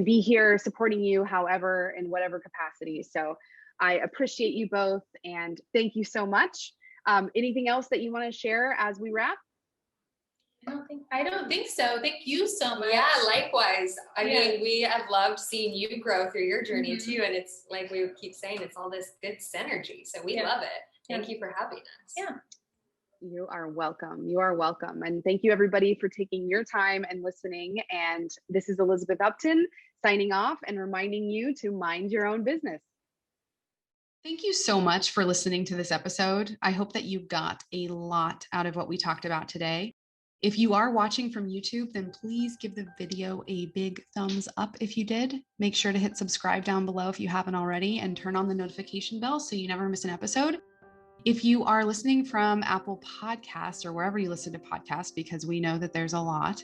be here supporting you however, in whatever capacity. So I appreciate you both and thank you so much. Anything else that you want to share as we wrap? I don't think so. Thank you so much. Yeah, likewise. I mean, we have loved seeing you grow through your journey too. And it's like we keep saying, it's all this good synergy. So we love it. Thank you for having us. Yeah. You are welcome. You are welcome. And thank you everybody for taking your time and listening. And this is Elizabeth Upton signing off and reminding you to mind your own business. Thank you so much for listening to this episode. I hope that you got a lot out of what we talked about today. If you are watching from YouTube, then please give the video a big thumbs up if you did. Make sure to hit subscribe down below if you haven't already and turn on the notification bell so you never miss an episode. If you are listening from Apple Podcasts or wherever you listen to podcasts, because we know that there's a lot,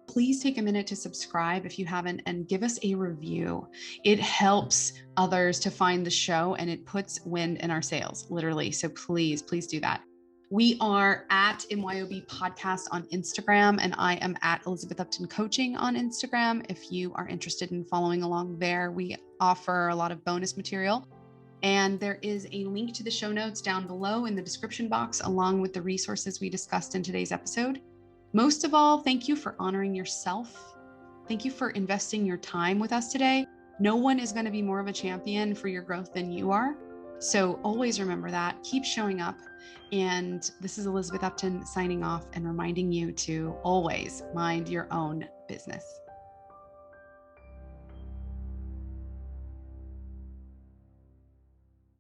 please take a minute to subscribe if you haven't and give us a review. It helps others to find the show and it puts wind in our sails, literally. So please do that. We are at MYOB Podcast on Instagram, and I am at Elizabeth Upton Coaching on Instagram. If you are interested in following along there, we offer a lot of bonus material. And there is a link to the show notes down below in the description box, along with the resources we discussed in today's episode. Most of all, thank you for honoring yourself. Thank you for investing your time with us today. No one is going to be more of a champion for your growth than you are. So always remember that. Keep showing up. And this is Elizabeth Upton signing off and reminding you to always mind your own business.